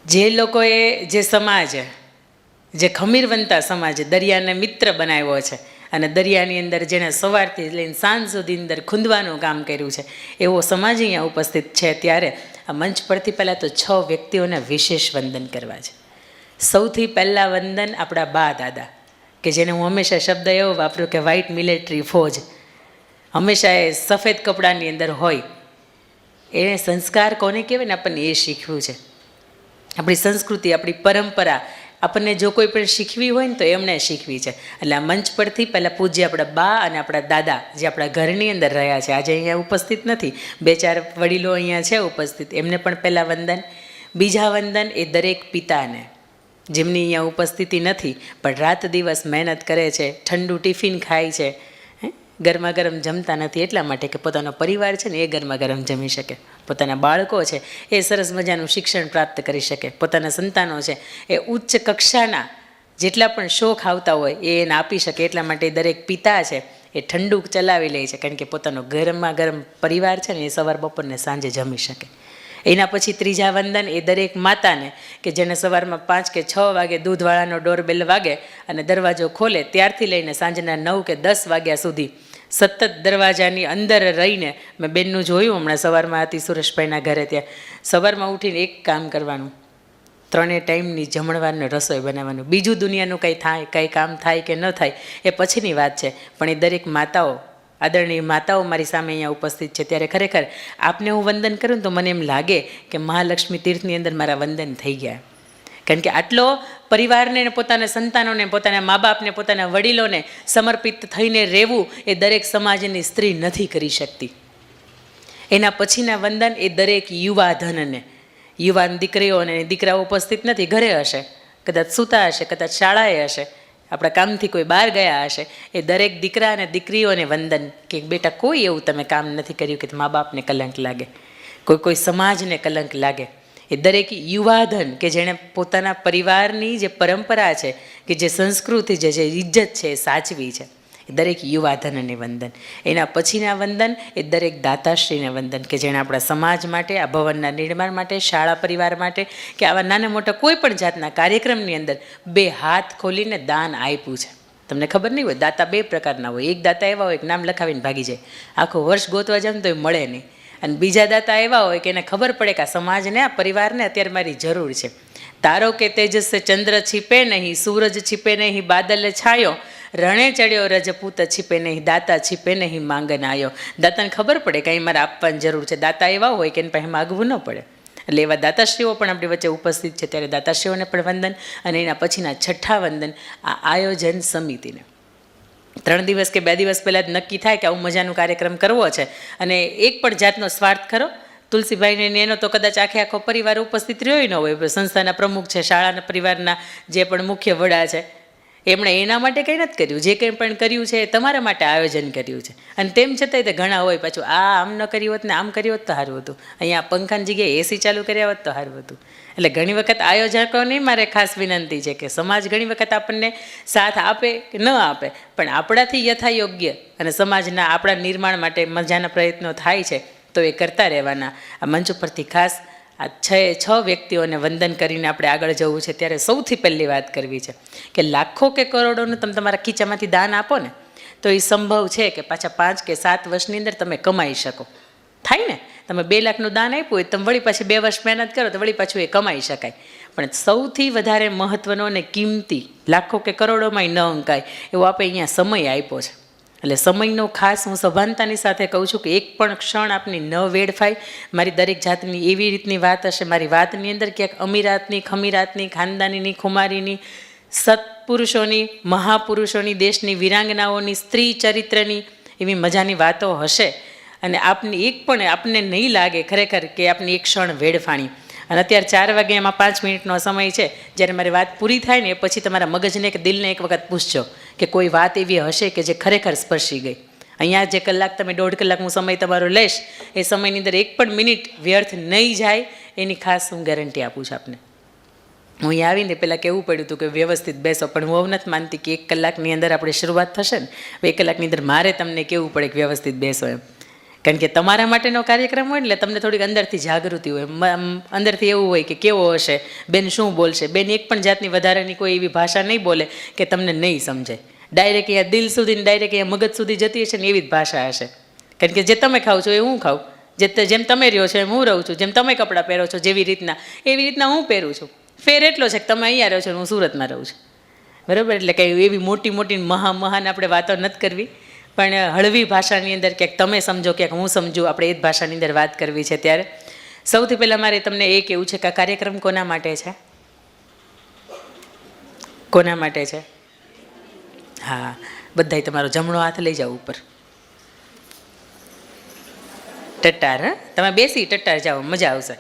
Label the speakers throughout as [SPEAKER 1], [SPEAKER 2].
[SPEAKER 1] જે લોકોએ જે સમાજ, જે ખમીરવંતા સમાજ દરિયાને મિત્ર બનાવ્યો છે અને દરિયાની અંદર જેણે સવારથી લઈને સાંજ સુધી અંદર ખૂંદવાનું કામ કર્યું છે, એવો સમાજ અહીંયા ઉપસ્થિત છે. ત્યારે આ મંચ પરથી પહેલાં તો 6 વ્યક્તિઓને વિશેષ વંદન કરવા છે. સૌથી પહેલાં વંદન આપણા બા દાદા, કે જેને હું હંમેશા શબ્દ એવો વાપર્યો કે વ્હાઇટ મિલિટરી ફોજ, હંમેશા એ સફેદ કપડાની અંદર હોય. એને સંસ્કાર કોને કહેવાય ને આપણને એ શીખવ્યું છે. આપણી સંસ્કૃતિ, આપણી પરંપરા આપણને જો કોઈ પણ શીખવી હોય ને તો એમણે શીખવી છે. એટલે આ મંચ પરથી પહેલાં પૂજ્ય આપણા બા અને આપણા દાદા જે આપણા ઘરની અંદર રહ્યા છે, આજે અહીંયા ઉપસ્થિત નથી, 2-4 વડીલો અહીંયા છે ઉપસ્થિત, એમને પણ પહેલાં વંદન. બીજા વંદન એ દરેક પિતાને, જેમની અહીંયા ઉપસ્થિતિ નથી પણ રાત દિવસ મહેનત કરે છે, ઠંડુ ટિફિન ખાય છે, ગરમા ગરમ જમતા નથી એટલા માટે કે પોતાનો પરિવાર છે ને એ ગરમા ગરમ જમી શકે, પોતાના બાળકો છે એ સરસ મજાનું શિક્ષણ પ્રાપ્ત કરી શકે, પોતાના સંતાનો છે એ ઉચ્ચ કક્ષાના જેટલા પણ શોખ આવતા હોય એ એને આપી શકે. એટલા માટે દરેક પિતા છે એ ઠંડુ ચલાવી લે છે, કારણ કે પોતાનો ગરમા ગરમ પરિવાર છે ને એ સવાર બપોરને સાંજે જમી શકે. એના પછી ત્રીજા વંદન એ દરેક માતાને કે જેને સવારમાં 5 કે 6 વાગે દૂધવાળાનો ડોરબેલ વાગે અને દરવાજો ખોલે ત્યારથી લઈને સાંજના 9 કે 10 વાગ્યા સુધી સતત દરવાજાની અંદર રહીને, મેં બેનનું જોયું હમણાં સવારમાં હતી સુરેશભાઈના ઘરે, ત્યાં સવારમાં ઉઠીને એક કામ કરવાનું, 3 ટાઈમની જમણવારને રસોઈ બનાવવાનું. બીજું દુનિયાનું કંઈ થાય, કંઈ કામ થાય કે ન થાય એ પછીની વાત છે, પણ એ દરેક માતાઓ, આદરણીય માતાઓ મારી સામે અહીંયા ઉપસ્થિત છે. ત્યારે ખરેખર આપને હું વંદન કરું તો મને એમ લાગે કે મહાલક્ષ્મી તીર્થની અંદર મારા વંદન થઈ ગયા, કારણ કે આટલો પરિવારને, પોતાના સંતાનોને, પોતાના મા બાપને, પોતાના વડીલોને સમર્પિત થઈને રહેવું એ દરેક સમાજની સ્ત્રી નથી કરી શકતી. એના પછીના વંદન એ દરેક યુવાધનને, યુવાન દીકરીઓ અને દીકરાઓ ઉપસ્થિત નથી, ઘરે હશે, કદાચ સૂતા હશે, કદાચ શાળાએ હશે, આપણા કામથી કોઈ બહાર ગયા હશે, એ દરેક દીકરા અને દીકરીઓને વંદન કે બેટા કોઈ એવું તમે કામ નથી કર્યું કે મા બાપને કલંક લાગે, કોઈ સમાજને કલંક લાગે. એ દરેક યુવાધન કે જેણે પોતાના પરિવારની જે પરંપરા છે, કે જે સંસ્કૃતિ છે, જે ઇજ્જત છે એ સાચવી છે, એ દરેક યુવાધનને વંદન. એના પછીના વંદન એ દરેક દાતાશ્રીને વંદન કે જેણે આપણા સમાજ માટે, આ ભવનના નિર્માણ માટે, શાળા પરિવાર માટે કે આવા નાના મોટા કોઈ પણ જાતના કાર્યક્રમની અંદર 2 હાથ ખોલીને દાન આપ્યું છે. તમને ખબર નહીં હોય, દાતા 2 પ્રકારના હોય. એક દાતા એવા હોય કે નામ લખાવીને ભાગી જાય, આખું વર્ષ ગોતવા જાવ તો એ મળે નહીં. અને બીજા દાતા એવા હોય કે એને ખબર પડે કે આ સમાજને, આ પરિવારને અત્યારે મારી જરૂર છે. તારો કે તેજસ ચંદ્ર છીપે નહીં, સૂરજ છીપે નહીં, બાદલ છાયો, રણે ચડ્યો રજપૂત છીપે નહીં, દાતા છીપે નહીં, માંગન આવ્યો. દાતાને ખબર પડે કે અહીં મારે આપવાની જરૂર છે. દાતા એવા હોય કે એને પાસે માગવું ન પડે. એટલે એવા દાતાશ્રીઓ પણ આપણી વચ્ચે ઉપસ્થિત છે. ત્યારે દાતાશ્રીઓને પણ વંદન. અને એના પછીના છઠ્ઠા વંદન આ આયોજન સમિતિને. 3 દિવસ કે 2 દિવસ પહેલાં જ નક્કી થાય કે આવું મજાનું કાર્યક્રમ કરવો છે, અને એક પણ જાતનો સ્વાર્થ ખરો તુલસીભાઈને એનો તો કદાચ આખો પરિવાર ઉપસ્થિત રહ્યો ન હોય. સંસ્થાના પ્રમુખ છે, શાળાના પરિવારના જે પણ મુખ્ય વડા છે, એમણે એના માટે કંઈ નથી કર્યું. જે કંઈ પણ કર્યું છે એ તમારા માટે આયોજન કર્યું છે. અને તેમ છતાંય તે ઘણા હોય પાછું આમ ન કર્યું હોત ને આમ કર્યું હોત તો સારું હતું, અહીંયા પંખાની જગ્યાએ એસી ચાલુ કર્યા હોત તો સારું હતું. એટલે ઘણી વખત આયોજકોની મારે ખાસ વિનંતી છે કે સમાજ ઘણી વખત આપણને સાથ આપે કે ન આપે, પણ આપણાથી યથાયોગ્ય અને સમાજના આપણા નિર્માણ માટે મજાના પ્રયત્નો થાય છે તો એ કરતા રહેવાના. આ મંચ ઉપરથી ખાસ આ 6 વ્યક્તિઓને વંદન કરીને આપણે આગળ જવું છે. ત્યારે સૌથી પહેલી વાત કરવી છે કે લાખો કે કરોડોનું તમે તમારા ખીચામાંથી દાન આપો ને તો એ સંભવ છે કે પાછા 5 કે 7 વર્ષની અંદર તમે કમાઈ શકો. થાય ને, તમે 2 લાખનું દાન આપ્યું હોય, તમે વળી પાછી 2 વર્ષ મહેનત કરો તો વળી પાછું એ કમાઈ શકાય. પણ સૌથી વધારે મહત્ત્વનો અને કિંમતી, લાખો કે કરોડોમાંય ન અંકાય એવો આપણે અહીંયા સમય આપ્યો છે. એટલે સમયનો ખાસ હું સભાનતાની સાથે કહું છું કે એક પણ ક્ષણ આપની ન વેડફાય. મારી દરેક જાતની એવી રીતની વાત હશે, મારી વાતની અંદર ક્યાંક અમીરાતની, ખમીરાતની, ખાનદાનીની, ખુમારીની, સત્પુરુષોની, મહાપુરુષોની, દેશની વીરાંગનાઓની, સ્ત્રી ચરિત્રની એવી મજાની વાતો હશે. અને આપની એક પણ આપને નહીં લાગે ખરેખર કે આપની એક ક્ષણ વેડફાણી. અને અત્યારે 4 વાગ્યા એમાં 5 મિનિટનો સમય છે. જ્યારે મારી વાત પૂરી થાય ને એ પછી તમારા મગજને કે દિલને એક વખત પૂછજો કે કોઈ વાત એવી હશે કે જે ખરેખર સ્પર્શી ગઈ. અહીંયા જે કલાક તમે 1.5 કલાકનો સમય તમારો લેશ, એ સમયની અંદર એક પણ મિનિટ વ્યર્થ નહીં જાય એની ખાસ હું ગેરંટી આપું છું આપને. હું અહીંયા આવીને પહેલાં કહેવું પડ્યું હતું કે વ્યવસ્થિત બેસો, પણ હું એવું નથી માનતી કે 1 કલાકની અંદર આપણે શરૂઆત થશે ને 1 કલાકની અંદર મારે તમને કહેવું પડે કે વ્યવસ્થિત બેસો એમ. કારણ કે તમારા માટેનો કાર્યક્રમ હોય ને એટલે તમને થોડીક અંદરથી જાગૃતિ હોય, અંદરથી એવું હોય કે કેવો હશે, બેન શું બોલશે. બેન એક પણ જાતની વધારાની કોઈ એવી ભાષા નહીં બોલે કે તમને નહીં સમજાય. ડાયરેક્ટ અહીંયા દિલ સુધી ને ડાયરેક્ટ અહીંયા મગજ સુધી જતી હશે ને એવી જ ભાષા હશે. કારણ કે જે તમે ખાવ છો એ હું ખાઉં, જેમ તમે રહ્યો છો એમ હું રહું છું, જેમ તમે કપડાં પહેરો છો જેવી રીતના એવી રીતના હું પહેરું છું. ફેર એટલો છે કે તમે અહીંયા રહો છો ને હું સુરતમાં રહું છું, બરાબર. એટલે કંઈ એવી મોટી મોટી મહાન આપણે વાતો નથી કરવી, પણ હળવી ભાષાની અંદર ક્યાંક તમે સમજો ક્યાંક હું સમજું, આપણે એ જ ભાષાની અંદર વાત કરવી છે. ત્યારે સૌથી પહેલાં મારે તમને એ કહેવું છે કે આ કાર્યક્રમ કોના માટે છે? કોના માટે છે? હા, બધાય તમારો જમણો હાથ લઈ જાઓ ઉપર. ટટ્ટાર, હા, તમે બેસી ટટ્ટાર જાઓ, મજા આવશે.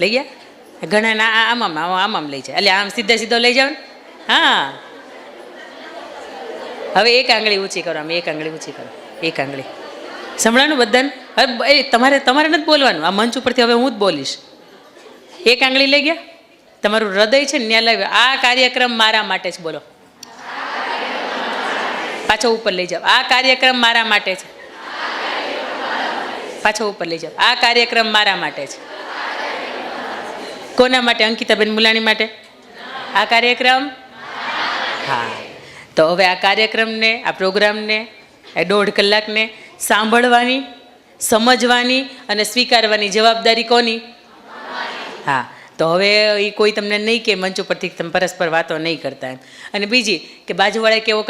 [SPEAKER 1] લઈ ગયા ઘણા આમ લઈ જાય, એટલે આમ સીધો લઈ જાઓ ને. હા, હવે એક આંગળી ઊંચી કરો, આમ એક આંગળી ઊંચી કરો, એક આંગળી. સંભળાનું બધાને? હવે એ તમારે નથી બોલવાનું, આ મંચ ઉપરથી હવે હું જ બોલીશ. એક આંગળી લઈ ગયા, તમારું હૃદય છે ને ત્યાં લાવ્યું. આ કાર્યક્રમ મારા માટે જ, બોલો. પાછો ઉપર લઈ જાઓ, આ કાર્યક્રમ મારા માટે છે. પાછો ઉપર લઈ જાઓ, આ કાર્યક્રમ મારા માટે છે. કોના માટે? અંકિતાબેન મુલાણી માટે આ કાર્યક્રમ? હા. તો હવે આ કાર્યક્રમને, આ પ્રોગ્રામને, એ 1.5 કલાકને સાંભળવાની, સમજવાની અને સ્વીકારવાની જવાબદારી કોની? હા. તો હવે એ કોઈ તમને નહીં કે મંચ ઉપરથી તમે પરસ્પર વાતો નહીં કરતા એમ. અને બીજી કે બાજુવાળાએ કેવો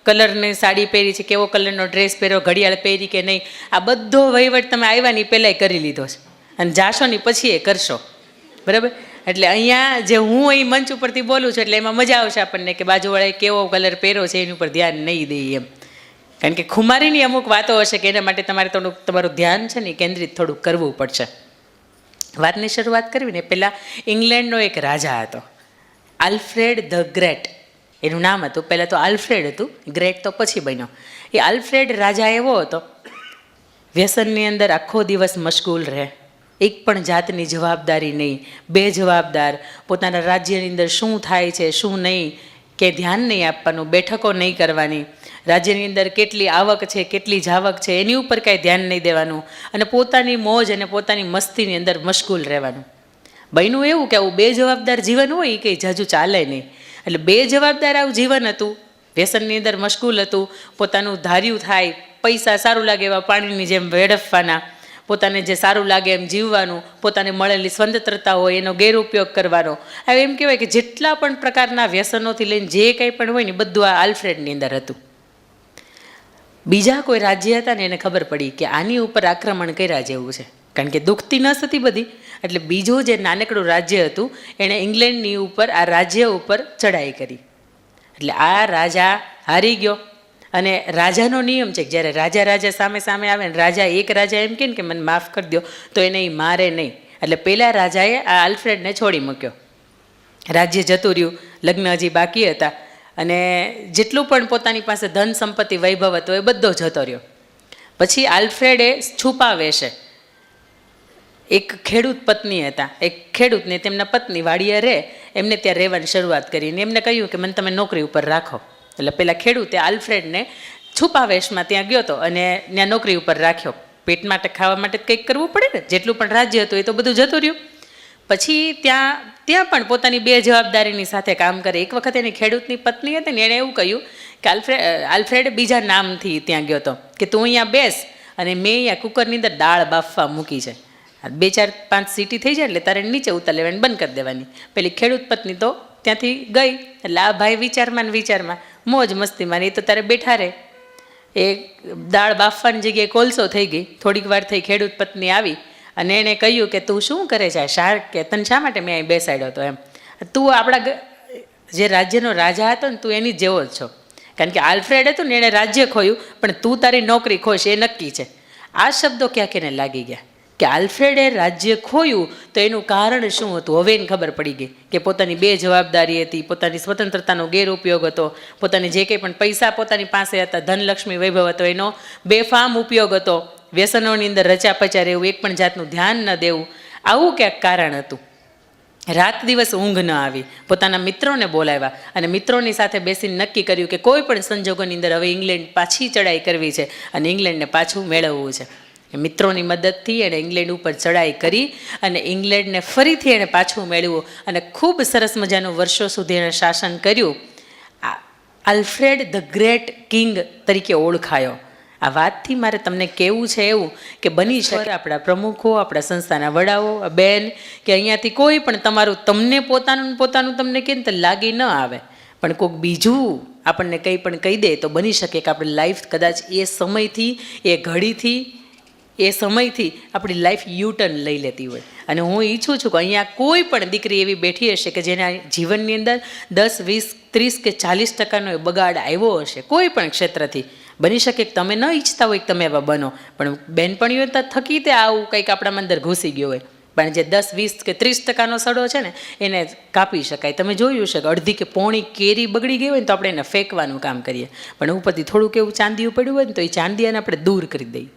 [SPEAKER 1] કલરની સાડી પહેરી છે, કેવો કલરનો ડ્રેસ પહેર્યો, ઘડિયાળ પહેરી કે નહીં, આ બધો વહીવટ તમે આવ્યા ની પહેલાંય કરી લીધો છે અને જાશો ની પછી એ કરશો, બરાબર. એટલે અહીંયા જે હું અહીં મંચ ઉપરથી બોલું છું એટલે એમાં મજા આવશે આપણને કે બાજુવાળાએ કેવો કલર પહેર્યો છે એની ઉપર ધ્યાન નહીં દઈએ એમ. કારણ કે ખુમારીની અમુક વાતો હશે કે એના માટે તમારે થોડુંક તમારું ધ્યાન છે ને કેન્દ્રિત થોડુંક કરવું પડશે. વાતની શરૂઆત કરવી ને પહેલાં ઇંગ્લેન્ડનો એક રાજા હતો, આલ્ફ્રેડ ધ ગ્રેટ એનું નામ હતું. પહેલાં તો આલ્ફ્રેડ હતું, ગ્રેટ તો પછી બન્યો. એ આલ્ફ્રેડ રાજા એવો હતો, વ્યસનની અંદર આખો દિવસ મશગુલ રહે, એક પણ જાતની જવાબદારી નહીં, બેજવાબદાર, પોતાના રાજ્યની અંદર શું થાય છે શું નહીં કે ધ્યાન નહીં આપવાનું, બેઠકો નહીં કરવાની, રાજ્યની અંદર કેટલી આવક છે કેટલી જાવક છે એની ઉપર કાંઈ ધ્યાન નહીં દેવાનું અને પોતાની મોજ અને પોતાની મસ્તીની અંદર મશગુલ રહેવાનું. બન્યું એવું કે આવું બેજવાબદાર જીવન હોય એ કંઈ જાજુ ચાલે નહીં. એટલે બેજવાબદાર આવું જીવન હતું, વ્યસનની અંદર મશગુલ હતું, પોતાનું ધાર્યું થાય, પૈસા સારું લાગે એવા પાણીની જેમ વેડફવાના, પોતાને જે સારું લાગે એમ જીવવાનું, પોતાને મળેલી સ્વતંત્રતા હોય એનો ગેરઉપયોગ કરવાનો. હવે એમ કહેવાય કે જેટલા પણ પ્રકારના વ્યસનોથી લઈને જે કંઈ પણ હોય ને બધું આ આલ્ફ્રેડની અંદર હતું. બીજા કોઈ રાજ્ય હતા ને એને ખબર પડી કે આની ઉપર આક્રમણ કર્યા જેવું છે, કારણ કે દુખતી નસ હતી બધી. એટલે બીજું જે નાનકડું રાજ્ય હતું એણે ઇંગ્લેન્ડની ઉપર આ રાજ્ય ઉપર ચડાઈ કરી. એટલે આ રાજા હારી ગયો. અને રાજાનો નિયમ છે કે જ્યારે રાજા સામે આવે ને રાજા એક રાજા એમ કે મને માફ કરી દો તો એને એ મારે નહીં. એટલે પહેલાં રાજાએ આ આલ્ફ્રેડને છોડી મૂક્યો, રાજ્ય જતું રહ્યું, લગ્ન હજી બાકી હતા અને જેટલું પણ પોતાની પાસે ધન સંપત્તિ વૈભવ હતો એ બધો જતો રહ્યો. પછી આલ્ફ્રેડે છુપાવે છે, એક ખેડૂત પત્ની હતા, એક ખેડૂતને તેમના પત્ની વાડીએ રહે, એમને ત્યાં રહેવાની શરૂઆત કરીને એમને કહ્યું કે મને તમે નોકરી ઉપર રાખો. એટલે પેલા ખેડૂતે આલ્ફ્રેડને છુપાવેશમાં ત્યાં ગયો હતો અને ત્યાં નોકરી ઉપર રાખ્યો. પેટ માટે ખાવા માટે કંઈક કરવું પડે ને, જેટલું પણ રાજ્ય હતું એ તો બધું જતું રહ્યું. પછી ત્યાં પણ પોતાની બેજવાબદારીની સાથે કામ કરે. એક વખત એની ખેડૂતની પત્ની હતી ને એણે એવું કહ્યું કે આલ્ફ્રેડ બીજા નામથી ત્યાં ગયો હતો કે તું અહીંયા બેસ અને મેં અહીંયા કુકરની અંદર દાળ બાફવા મૂકી છે, 2-4-5 સીટી થઈ જાય એટલે તારે નીચે ઉતાર લેવાની બંધ કરી દેવાની. પેલી ખેડૂત પત્ની તો ત્યાંથી ગઈ. એટલે આ ભાઈ વિચારમાં મોજ મસ્તીમાં એ તો તારે બેઠા રહે. એ દાળ બાફવાની જગ્યાએ કોલસો થઈ ગઈ. થોડીક વાર થઈ, ખેડૂત પત્ની આવી અને એણે કહ્યું કે તું શું કરે છે શાર્ક, કે તને શા માટે મેં અહીં બેસાડ્યો હતો એમ, તું આપણા જે રાજ્યનો રાજા હતો ને તું એની જેવો જ છો. કારણ કે આલ્ફ્રેડ હતું ને એણે રાજ્ય ખોયું પણ તું તારી નોકરી ખોશ એ નક્કી છે. આ શબ્દો ક્યાંક એને લાગી ગયા કે આલ્ફ્રેડે રાજ્ય ખોયું તો એનું કારણ શું હતું. હવે એને ખબર પડી ગઈ કે પોતાની બેજવાબદારી હતી, પોતાની સ્વતંત્રતાનો ગેરઉપયોગ હતો, પોતાની જે કંઈ પણ પૈસા પોતાની પાસે હતા, ધનલક્ષ્મી વૈભવ હતો એનો બેફામ ઉપયોગ હતો, વ્યસનોની અંદર રચાપચા રહેવું, એક પણ જાતનું ધ્યાન ન દેવું, આવું ક્યાંક કારણ હતું. રાત દિવસ ઊંઘ ન આવી. પોતાના મિત્રોને બોલાવ્યા અને મિત્રોની સાથે બેસીને નક્કી કર્યું કે કોઈ પણ સંજોગોની અંદર હવે ઇંગ્લેન્ડ પાછી ચડાઈ કરવી છે અને ઇંગ્લેન્ડને પાછું મેળવવું છે. મિત્રોની મદદથી એણે ઇંગ્લેન્ડ ઉપર ચડાઈ કરી અને ઇંગ્લેન્ડને ફરીથી એણે પાછું મેળવ્યું અને ખૂબ સરસ મજાનું વર્ષો સુધી એણે શાસન કર્યું. આલ્ફ્રેડ ધ ગ્રેટ કિંગ તરીકે ઓળખાયો. આ વાતથી મારે તમને કહેવું છે એવું કે બની શકે આપણા પ્રમુખો, આપણા સંસ્થાના વડાઓ, બેન કે અહીંયાથી કોઈ પણ તમને પોતાનું તમને કેમ તો લાગી ન આવે, પણ કોઈક બીજું આપણને કંઈ પણ કહી દે તો બની શકે કે આપણી લાઈફ કદાચ એ સમયથી, એ ઘડીથી, એ સમયથી આપણી લાઈફ યુટર્ન લઈ લેતી હોય. અને હું ઈચ્છું છું કે અહીંયા કોઈ પણ દીકરી એવી બેઠી હશે કે જેના જીવનની અંદર 10, 20, 30 કે 40% બગાડ આવ્યો હશે કોઈ પણ ક્ષેત્રથી. બની શકે કે તમે ન ઈચ્છતા હોય કે તમે એવા બનો, પણ બેનપણીઓ થકી તે આવું કંઈક આપણામાં અંદર ઘૂસી ગયો હોય. પણ જે 10, 20 કે 30% સડો છે ને એને કાપી શકાય. તમે જોયું છે કે અડધી કે પોણી કેરી બગડી ગઈ હોય ને તો આપણે એને ફેંકવાનું કામ કરીએ, પણ ઉપરથી થોડુંક એવું ચાંદીયું પડ્યું હોય ને તો એ ચાંદીયાને આપણે દૂર કરી દઈએ,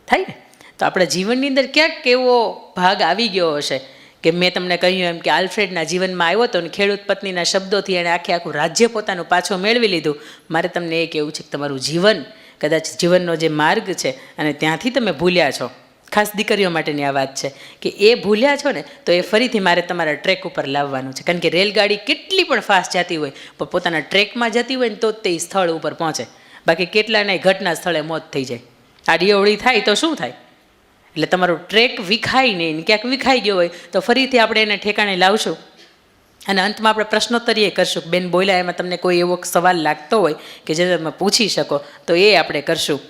[SPEAKER 1] થાય ને. તો આપણા જીવનની અંદર ક્યાંક એવો ભાગ આવી ગયો હશે કે મેં તમને કહ્યું એમ કે આલ્ફ્રેડના જીવનમાં આવ્યો હતો અને ખેડૂત પત્નીના શબ્દોથી એણે આખું રાજ્ય પોતાનું પાછું મેળવી લીધું. મારે તમને એ કહેવું છે કે તમારું જીવન કદાચ જીવનનો જે માર્ગ છે અને ત્યાંથી તમે ભૂલ્યા છો. ખાસ દીકરીઓ માટેની આ વાત છે કે એ ભૂલ્યા છો ને તો એ ફરીથી મારે તમારા ટ્રેક ઉપર લાવવાનું છે. કારણ કે રેલગાડી કેટલી પણ ફાસ્ટ જતી હોય પણ પોતાના ટ્રેકમાં જતી હોય ને તો જ તે સ્થળ ઉપર પહોંચે. બાકી કેટલાને ઘટના સ્થળે મોત થઈ જાય, આડી અવળી થાય તો શું થાય. એટલે તમારો ટ્રેક વિખાય નહીં, ક્યાંક વિખાઈ ગયો હોય તો ફરીથી આપણે એને ઠેકાણે લાવશું. અને અંતમાં આપણે પ્રશ્નોત્તરીય કરશું. બેન બોલ્યા એમાં તમને કોઈ એવો સવાલ લાગતો હોય કે જે તમે પૂછી શકો તો એ આપણે કરશું.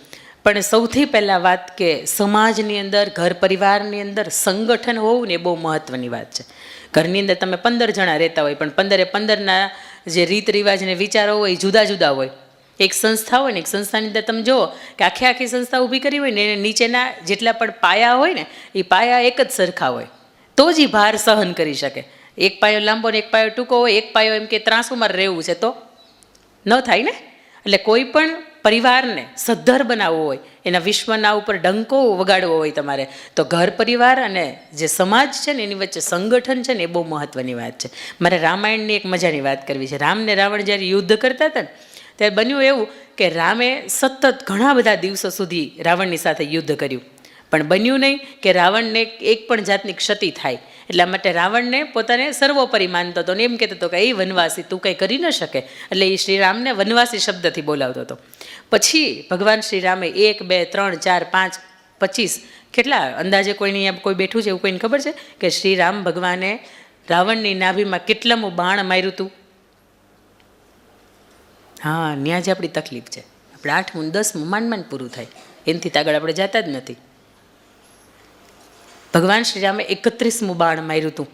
[SPEAKER 1] પણ સૌથી પહેલાં વાત કે સમાજની અંદર, ઘર પરિવારની અંદર સંગઠન હોવું ને એ બહુ મહત્ત્વની વાત છે. ઘરની અંદર તમે 15 જણા રહેતા હોય પણ 15 જે રીત રિવાજ ને વિચારો હોય એ જુદા જુદા હોય. એક સંસ્થા હોય ને એક સંસ્થાની અંદર તમે જુઓ કે આખી સંસ્થા ઊભી કરી હોય ને એને નીચેના જેટલા પણ પાયા હોય ને એ પાયા એક જ સરખા હોય તો જ એ ભાર સહન કરી શકે. એક પાયો લાંબો ને એક પાયો ટૂંકો હોય, એક પાયો એમ કે ત્રાસુમાં રહેવું છે તો ન થાય ને. એટલે કોઈ પણ પરિવારને સદ્ધર બનાવવો હોય, એના વિશ્વના ઉપર ડંકો વગાડવો હોય તમારે, તો ઘર પરિવાર અને જે સમાજ છે ને એની વચ્ચે સંગઠન છે ને એ બહુ મહત્ત્વની વાત છે. મારે રામાયણની એક મજાની વાત કરવી છે. રામ ને રાવણ જ્યારે યુદ્ધ કરતા હતા ને ત્યારે બન્યું એવું કે રામે સતત ઘણા બધા દિવસો સુધી રાવણની સાથે યુદ્ધ કર્યું, પણ બન્યું નહીં કે રાવણને એક પણ જાતની ક્ષતિ થાય. એટલા માટે રાવણને પોતાને સર્વોપરી માનતો હતો ને એમ કહેતો હતો કે એ વનવાસી તું કંઈ કરી ન શકે, એટલે એ શ્રીરામને વનવાસી શબ્દથી બોલાવતો હતો. પછી ભગવાન શ્રીરામે 1, 2, 3, 4, 5, 25 કેટલા અંદાજે કોઈની અહીંયા કોઈ બેઠું છે એવું કોઈને ખબર છે કે શ્રીરામ ભગવાને રાવણની નાભીમાં કેટલામું બાણ માર્યું હતું? હા, ત્યાં જ આપણી તકલીફ છે. આપણે 8મું 10મું માંડ પૂરું થાય, એનાથી આગળ આપણે જતા જ નથી. ભગવાન શ્રીરામે 31મું બાણ માર્યું હતું.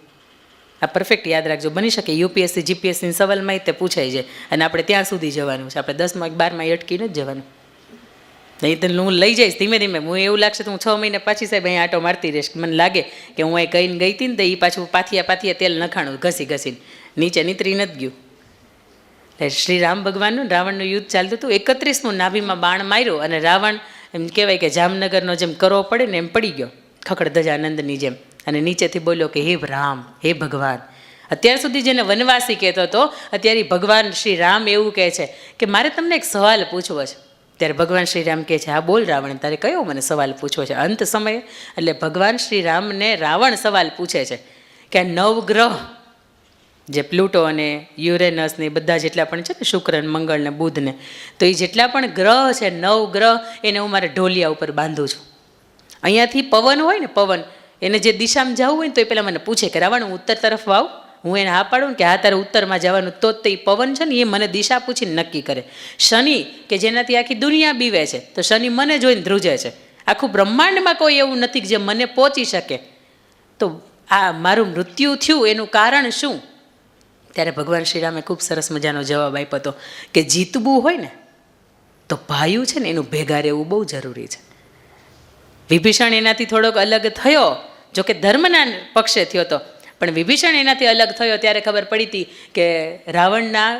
[SPEAKER 1] આ પરફેક્ટ યાદ રાખજો. બની શકે યુપીએસસી જીપીએસસી સવાલમાં તે પૂછાય છે અને આપણે ત્યાં સુધી જવાનું છે. આપણે 10માં 12માં અટકીને જ જવાનું. નહીં તો હું લઈ જઈશ ધીમે ધીમે. હું એવું લાગશે તો હું 6 મહિને પાછી સાહેબ અહીં આટો મારતી રહીશ. મને લાગે કે હું અહીં કહીને ગઈ હતી ને તો એ પાછું પાથિયા તેલ નખાણું ઘસીને નીચે નીતરી નથી ગયું. એટલે શ્રી રામ ભગવાનનું રાવણનું યુદ્ધ ચાલતું હતું. 31મું નાભીમાં બાણ માર્યો અને રાવણ એમ કહેવાય કે જામનગરનો જેમ કરવો પડે ને એમ પડી ગયો, ખખડ ધજાનંદની જેમ. અને નીચેથી બોલ્યો કે હે રામ, હે ભગવાન. અત્યાર સુધી જેને વનવાસી કહેતો હતો અત્યારે ભગવાન શ્રી રામ એવું કહે છે કે મારે તમને એક સવાલ પૂછવો છે. ત્યારે ભગવાન શ્રી રામ કહે છે હા બોલ રાવણ, તારે કયો મને સવાલ પૂછવો છે? અંત સમયે એટલે ભગવાન શ્રી રામને રાવણ સવાલ પૂછે છે કે આ 9 ગ્રહ જે પ્લુટો અને યુરેનસ ને બધા જેટલા પણ છે ને, શુક્ર ને મંગળ ને બુધ ને, તો એ જેટલા પણ ગ્રહ છે 9 ગ્રહ એને હું મારે ઢોલિયા ઉપર બાંધું છું. અહીંયાથી પવન હોય ને, પવન એને જે દિશામાં જવું હોય ને તો એ પહેલાં મને પૂછે કે રાવણ હું ઉત્તર તરફ વાવ. હું એને હા પાડું કે હા તારે ઉત્તરમાં જવાનું, તો એ પવન છે ને એ મને દિશા પૂછીને નક્કી કરે. શનિ કે જેનાથી આખી દુનિયા બીવે છે તો શનિ મને જોઈને ધ્રુજે છે. આખું બ્રહ્માંડમાં કોઈ એવું નથી કે જે મને પહોંચી શકે. તો આ મારું મૃત્યુ થયું એનું કારણ શું? ત્યારે ભગવાન શ્રીરામે ખૂબ સરસ મજાનો જવાબ આપ્યો હતો કે જીતવું હોય ને તો ભાઈઓ છે ને એનું ભેગા રહેવું બહુ જરૂરી છે. વિભીષણ એનાથી થોડોક અલગ થયો, જોકે ધર્મના પક્ષે થયો હતો, પણ વિભીષણ એનાથી અલગ થયો ત્યારે ખબર પડી હતી કે રાવણના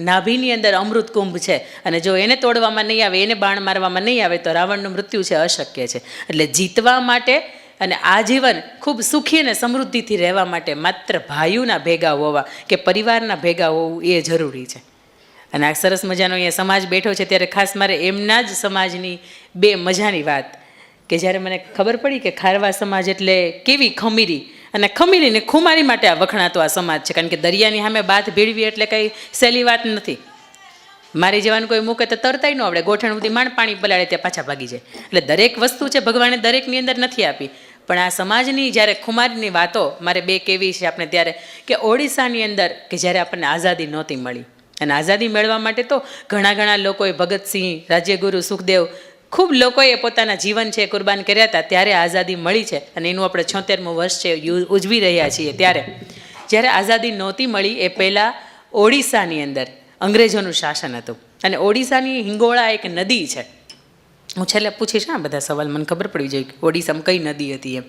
[SPEAKER 1] નાભીની અંદર અમૃત કુંભ છે અને જો એને તોડવામાં નહીં આવે, એને બાણ મારવામાં નહીં આવે તો રાવણનું મૃત્યુ છે અશક્ય છે. એટલે જીતવા માટે અને આજીવન ખૂબ સુખી અને સમૃદ્ધિથી રહેવા માટે માત્ર ભાઈઓના ભેગા હોવા કે પરિવારના ભેગા હોવું એ જરૂરી છે. અને આ સરસ મજાનો અહીંયા સમાજ બેઠો છે ત્યારે ખાસ મારે એમના જ સમાજની 2 મજાની વાત કે જ્યારે મને ખબર પડી કે ખારવા સમાજ એટલે કેવી ખમીરી, અને ખમીરીને ખુમારી માટે આ વખણાતો આ સમાજ છે. કારણ કે દરિયાની સામે બાથ ભેળવી એટલે કંઈ સહેલી વાત નથી. મારી જવાનું કોઈ મૂકે તો તરતાય ન આવડે, ગોઠણ સુધી માંડ પાણી પલાળે ત્યાં પાછા ભાગી જાય. એટલે દરેક વસ્તુ છે ભગવાને દરેકની અંદર નથી આપી. પણ આ સમાજની જ્યારે ખુમારીની વાતો મારે બે કેવી છે આપણે ત્યારે, કે ઓડિશાની અંદર કે જ્યારે આપણને આઝાદી નહોતી મળી, અને આઝાદી મેળવવા માટે તો ઘણા લોકોએ, ભગતસિંહ, રાજ્યગુરુ, સુખદેવ, ખૂબ લોકોએ પોતાના જીવન છે કુરબાન કર્યા હતા, ત્યારે આઝાદી મળી છે. અને એનું આપણે 76મું વર્ષ છે ઉજવી રહ્યા છીએ. ત્યારે જ્યારે આઝાદી નહોતી મળી એ પહેલાં ઓડિશાની અંદર અંગ્રેજોનું શાસન હતું. અને ઓડિશાની હિંગોળા એક નદી છે. હું છેલ્લે પૂછીશ આ બધા સવાલ, મને ખબર પડવી જોઈએ કે ઓડિશામાં કઈ નદી હતી એમ.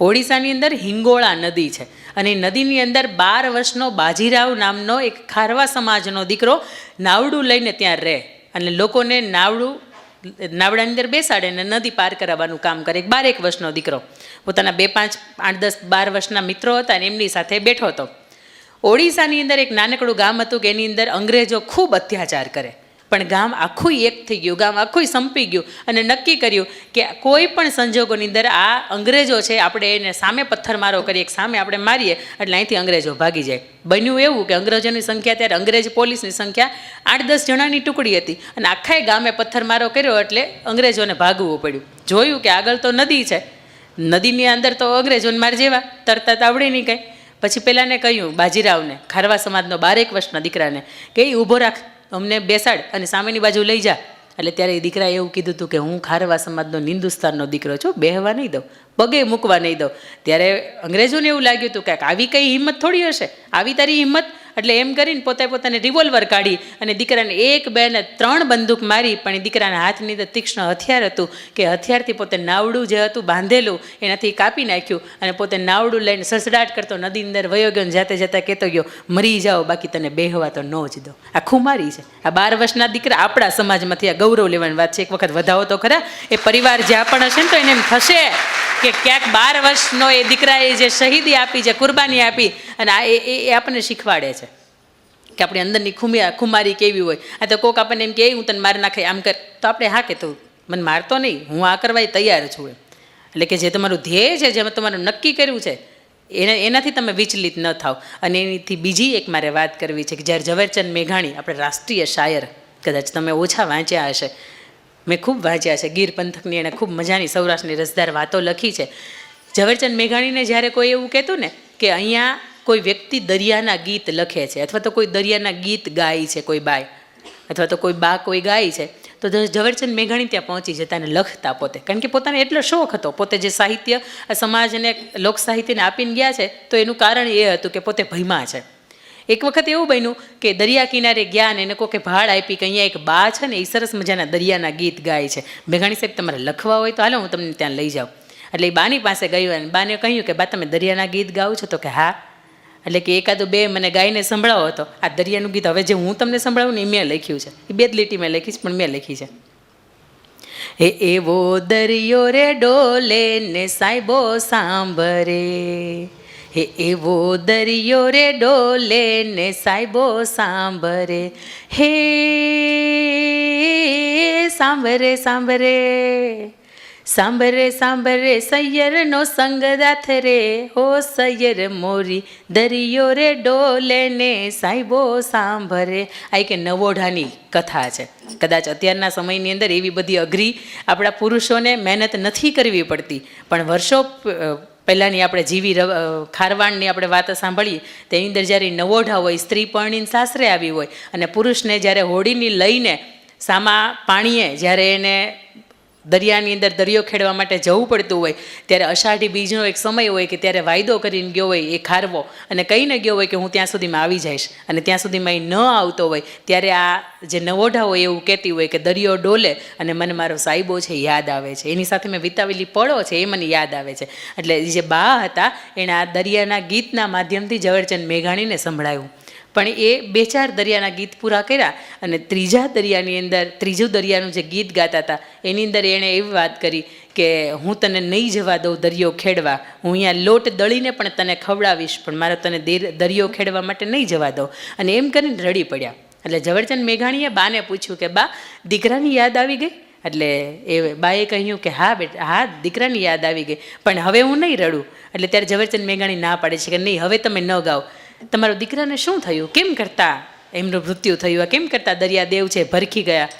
[SPEAKER 1] ઓડિશાની અંદર હિંગોળા નદી છે, અને એ નદીની અંદર 12 વર્ષનો બાજીરાવ નામનો એક ખારવા સમાજનો દીકરો નાવડું લઈને ત્યાં રહે, અને લોકોને નાવડાની અંદર બેસાડે ને નદી પાર કરાવવાનું કામ કરે. 12 વર્ષનો દીકરો પોતાના 2, 5, 8, 10, 12 વર્ષના મિત્રો હતા ને એમની સાથે બેઠો હતો. ઓડિશાની અંદર એક નાનકડું ગામ હતું કે એની અંદર અંગ્રેજો ખૂબ અત્યાચાર કરે, પણ ગામ આખું એક થઈ ગયું, ગામ આખું સંપી ગયું, અને નક્કી કર્યું કે કોઈ પણ સંજોગોની અંદર આ અંગ્રેજો છે આપણે એને સામે પથ્થરમારો કરીએ, સામે આપણે મારીએ એટલે અહીંથી અંગ્રેજો ભાગી જાય. બન્યું એવું કે અંગ્રેજોની સંખ્યા, ત્યારે અંગ્રેજ પોલીસની સંખ્યા 8-10 જણાની ટુકડી હતી, અને આખા ગામે પથ્થરમારો કર્યો એટલે અંગ્રેજોને ભાગવું પડ્યું. જોયું કે આગળ તો નદી છે, નદીની અંદર તો અંગ્રેજોને માર જેવા તરતા આવડે નહીં કંઈ. પછી પેલાને કહ્યું, બાજીરાવને, ખારવા સમાજનો 12 વર્ષના દીકરાને, કે એ ઊભો રાખ, અમને બેસાડ અને સામેની બાજુ લઈ જા. એટલે ત્યારે એ દીકરાએ એવું કીધું હતું કે હું ખારવા સમાજનો હિન્દુસ્તાનનો દીકરો છું, બેહવા નહીં દઉં, પગે મૂકવા નહીં દઉં. ત્યારે અંગ્રેજોને એવું લાગ્યું હતું કે આવી કઈ હિંમત થોડી હશે, આવી તારી હિંમત. એટલે એમ કરીને પોતાને રિવોલ્વર કાઢી અને દીકરાને 1, 2 ને 3 બંદૂક મારી. પણ એ દીકરાના હાથની અંદર તીક્ષ્ણ હથિયાર હતું, કે હથિયારથી પોતે નાવડું જે હતું બાંધેલું એનાથી કાપી નાખ્યું, અને પોતે નાવડું લઈને સસડાટ કરતો નદી અંદર વયો ગયો. જાતે કહેતો ગયો, મરી જાઓ બાકી તને બેહવા તો ન જ દો. આ ખુમારી છે. આ 12 વર્ષના દીકરા આપણા સમાજમાંથી આ ગૌરવ લેવાની વાત છે. એક વખત વધાવો તો ખરા. એ પરિવાર જ્યાં પણ હશે ને તો એને એમ થશે કે ક્યાંક 12 વર્ષનો એ દીકરાએ જે શહીદી આપી, જે કુરબાની આપી, અને આ એ આપણને શીખવાડે છે કે આપણી અંદરની ખુમારી કેવી હોય. આ તો કોક આપણને એમ કે હું તને માર નાખે આમ કર, તો આપણે હા કે તું મને મારતો નહીં, હું આ કરવા તૈયાર છું એમ. એટલે કે જે તમારું ધ્યેય છે, જે તમારું નક્કી કર્યું છે, એનાથી તમે વિચલિત ન થાવ. અને એનાથી બીજી એક મારે વાત કરવી છે કે જ્યારે ઝવેરચંદ મેઘાણી, આપણે રાષ્ટ્રીય શાયર, કદાચ તમે ઓછા વાંચ્યા હશે, મેં ખૂબ વાંચ્યા છે. ગીર પંથકની એણે ખૂબ મજાની સૌરાષ્ટ્રની રસદાર વાતો લખી છે. ઝવેરચંદ મેઘાણીને જ્યારે કોઈ એવું કહેતું ને કે અહીંયા કોઈ વ્યક્તિ દરિયાના ગીત લખે છે, અથવા તો કોઈ દરિયાના ગીત ગાય છે કોઈ બાય, અથવા તો કોઈ બા કોઈ ગાય છે, તો ઝવેરચંદ મેઘાણી ત્યાં પહોંચી જતા અને લખતા પોતે. કારણ કે પોતાને એટલો શોખ હતો, પોતે જે સાહિત્ય સમાજને લોક સાહિત્યને આપીને ગયા છે, તો એનું કારણ એ હતું કે પોતે ભયમાં છે. એક વખત એવું બન્યું કે દરિયા કિનારે ગયા ને એને કોકે ભાડ આપી કે અહીંયા એક બા છે ને એ સરસ મજાના દરિયાના ગીત ગાય છે, મેઘાણી સાહેબ તમારે લખવા હોય તો હાલો હું તમને ત્યાં લઈ જાઉં. એટલે એ બાની પાસે ગયું અને બાને કહ્યું કે બા તમે દરિયાના ગીત ગાઓ છો? તો કે હા. એટલે કે 1-2 મને ગાઈને સંભળાવો. હતો આ દરિયાનું ગીત હવે જે હું તમને સંભળાવું ને એ મેં લખ્યું છે, એ 2 જ લીટી મેં લખીશ, પણ મેં લખી છે. હે એવો દરિયો રે ડોલે ને સાહેબો સાંભરે, હે એવો દરિયો રે ડોલે ને સાહેબો સાંભરે, હે સાંભરે સાંભરે સાંભરે સાંભરે સૈયરનો સંગદાથ રે, હો સૈયર મોરી દરિયો રે ડોલે ને સાહેબો સાંભરે. આ એક નવોઢાની કથા છે. કદાચ અત્યારના સમયની અંદર એવી બધી અઘરી આપણા પુરુષોને મહેનત નથી કરવી પડતી, પણ વર્ષો પહેલાંની આપણે જીવી ખારવાણની આપણે વાતો સાંભળીએ તેની અંદર જ્યારે નવોઢા હોય, સ્ત્રી પરણીને સાસરે આવી હોય, અને પુરુષને જ્યારે હોડીની લઈને સામા પાણીએ જ્યારે એને દરિયાની અંદર દરિયો ખેડવા માટે જવું પડતું હોય, ત્યારે અષાઢી બીજનો એક સમય હોય કે ત્યારે વાયદો કરીને ગયો હોય એ ખારવો, અને કહીને ગયો હોય કે હું ત્યાં સુધીમાં આવી જઈશ, અને ત્યાં સુધીમાં એ ન આવતો હોય, ત્યારે આ જે નવોઢા હોય એવું કહેતી હોય કે દરિયો ડોલે અને મને મારો સાહેબો છે યાદ આવે છે, એની સાથે મેં વિતાવેલી પળો છે એ મને યાદ આવે છે. એટલે જે બા હતા એણે આ દરિયાના ગીતના માધ્યમથી ઝવેરચંદ મેઘાણીને સંભળાયું. પણ એ 2-4 દરિયાના ગીત પૂરા કર્યા, અને ત્રીજું દરિયાનું જે ગીત ગાતા હતા એની અંદર એણે એવી વાત કરી કે હું તને નહીં જવા દઉં દરિયો ખેડવા, હું અહીંયા લોટ દળીને પણ તને ખવડાવીશ, પણ મારો તને દરિયો ખેડવા માટે નહીં જવા દઉં. અને એમ કરીને રડી પડ્યા. એટલે ઝવેરચંદ મેઘાણીએ બાને પૂછ્યું કે બા દીકરાની યાદ આવી ગઈ? એટલે એ બાએ કહ્યું કે હા બેટા, હા દીકરાની યાદ આવી ગઈ, પણ હવે હું નહીં રડું. એટલે ત્યારે ઝવેરચંદ મેઘાણી ના પાડે છે કે નહીં, હવે તમે ન ગાઓ. તમારો દીકરાને શું થયું, કેમ કરતા એમનું મૃત્યુ થયું, કેમ કરતા દરિયાદેવ છે ભરખી ગયા?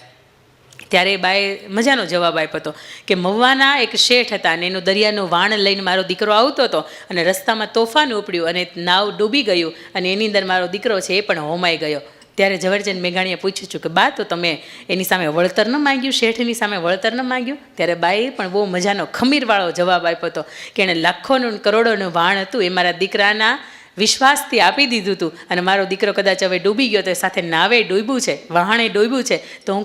[SPEAKER 1] ત્યારે બાએ મજાનો જવાબ આપ્યો હતો કે મહુવાના એક શેઠ હતા અને એનું દરિયાનું વાણ લઈને મારો દીકરો આવતો હતો અને રસ્તામાં તોફાન ઉપડ્યું અને નાવ ડૂબી ગયું અને એની અંદર મારો દીકરો છે એ પણ હોમાઈ ગયો. ત્યારે ઝવેરચંદ મેઘાણીએ પૂછ્યું છું કે બા, તો તમે એની સામે વળતર ન માંગ્યું, શેઠની સામે વળતર ન માંગ્યું? ત્યારે બાએ પણ બહુ મજાનો ખમીરવાળો જવાબ આપ્યો હતો કે એણે લાખોનું કરોડોનું વાણ હતું એ મારા દીકરાના વિશ્વાસથી આપી દીધું હતું અને મારો દીકરો કદાચ હવે ડૂબી ગયો તો સાથે નાવે ડૂબ્યું છે, વહાણે ડૂબ્યું છે, તો હું